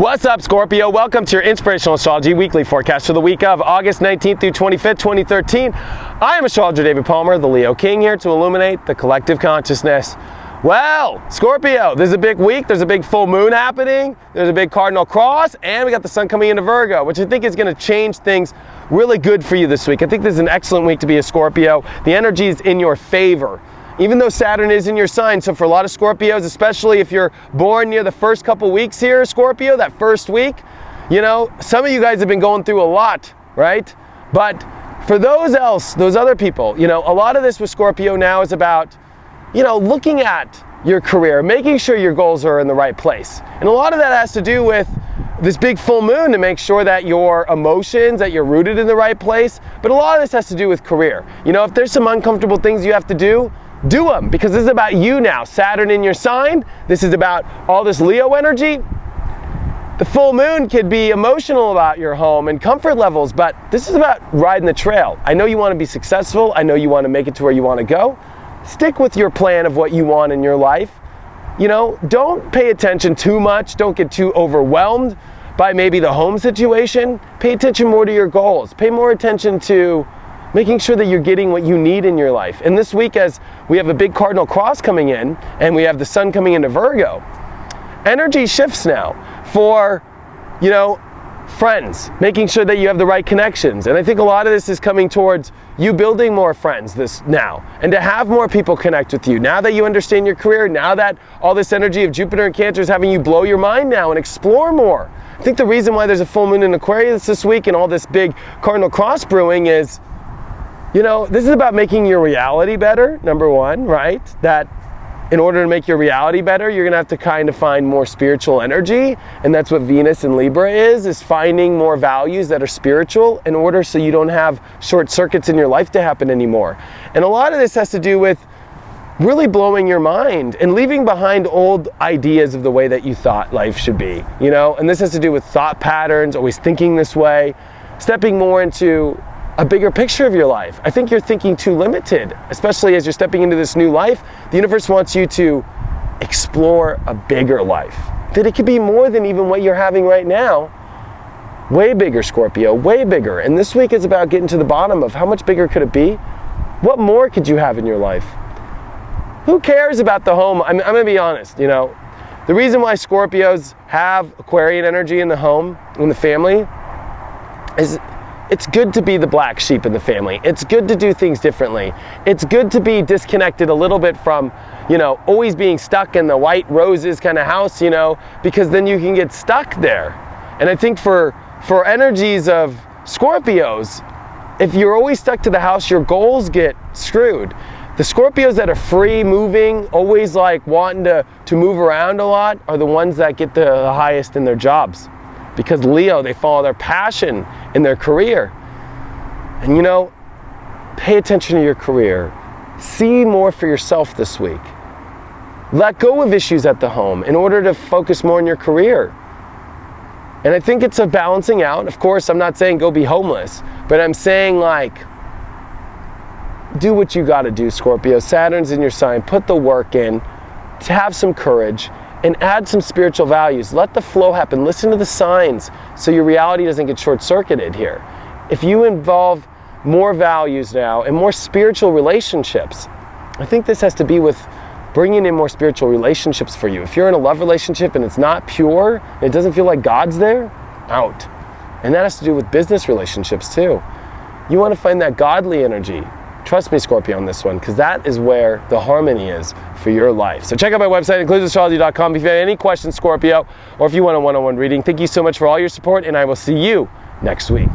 What's up, Scorpio? Welcome to your Inspirational Astrology Weekly Forecast for the week of August 19th through 25th, 2013. I am astrologer David Palmer, the Leo King, here to illuminate the collective consciousness. Well, Scorpio, this is a big week. There's a big full moon happening. There's a big cardinal cross, and we got the sun coming into Virgo, which I think is going to change things really good for you this week. I think this is an excellent week to be a Scorpio. The energy is in your favor, even though Saturn is in your sign. So for a lot of Scorpios, especially if you're born near the first couple weeks here, Scorpio, that first week, you know, some of you guys have been going through a lot, right? But for those other people, you know, a lot of this with Scorpio now is about, you know, looking at your career, making sure your goals are in the right place. And a lot of that has to do with this big full moon to make sure that your emotions, that you're rooted in the right place. But a lot of this has to do with career. You know, if there's some uncomfortable things you have to do them, because this is about you now. Saturn in your sign. This is about all this Leo energy. The full moon could be emotional about your home and comfort levels, but this is about riding the trail. I know you want to be successful. I know you want to make it to where you want to go. Stick with your plan of what you want in your life. You know, don't pay attention too much. Don't get too overwhelmed by maybe the home situation. Pay attention more to your goals. Pay more attention to making sure that you're getting what you need in your life. And this week, as we have a big cardinal cross coming in and we have the sun coming into Virgo, energy shifts now for, you know, friends, making sure that you have the right connections. And I think a lot of this is coming towards you building more friends now, and to have more people connect with you. Now that you understand your career, now that all this energy of Jupiter and Cancer is having you blow your mind now and explore more. I think the reason why there's a full moon in Aquarius this week and all this big cardinal cross brewing is, you know, this is about making your reality better, number one, right? That in order to make your reality better, you're gonna have to kind of find more spiritual energy. And that's what Venus in Libra is finding more values that are spiritual in order so you don't have short circuits in your life to happen anymore. And a lot of this has to do with really blowing your mind and leaving behind old ideas of the way that you thought life should be, you know? And this has to do with thought patterns, always thinking this way, stepping more into a bigger picture of your life. I think you're thinking too limited, especially as you're stepping into this new life. The universe wants you to explore a bigger life, that it could be more than even what you're having right now. Way bigger, Scorpio, way bigger. And this week is about getting to the bottom of how much bigger could it be? What more could you have in your life? Who cares about the home? I'm gonna be honest, you know, the reason why Scorpios have Aquarian energy in the home, in the family, is it's good to be the black sheep in the family. It's good to do things differently. It's good to be disconnected a little bit from, you know, always being stuck in the white roses kind of house, you know, because then you can get stuck there. And I think for energies of Scorpios, if you're always stuck to the house, your goals get screwed. The Scorpios that are free moving, always like wanting to move around a lot, are the ones that get the highest in their jobs. Because Leo, they follow their passion in their career. And you know, pay attention to your career. See more for yourself this week. Let go of issues at the home in order to focus more on your career. And I think it's a balancing out. Of course, I'm not saying go be homeless, but I'm saying like, do what you gotta do, Scorpio. Saturn's in your sign, put the work in, to have some courage, and add some spiritual values. Let the flow happen. Listen to the signs so your reality doesn't get short-circuited here. If you involve more values now and more spiritual relationships, I think this has to be with bringing in more spiritual relationships for you. If you're in a love relationship and it's not pure, and it doesn't feel like God's there, out. And that has to do with business relationships too. You want to find that godly energy. Trust me, Scorpio, on this one, because that is where the harmony is for your life. So check out my website, inclusiveastrology.com, if you have any questions, Scorpio, or if you want a one-on-one reading. Thank you so much for all your support, and I will see you next week.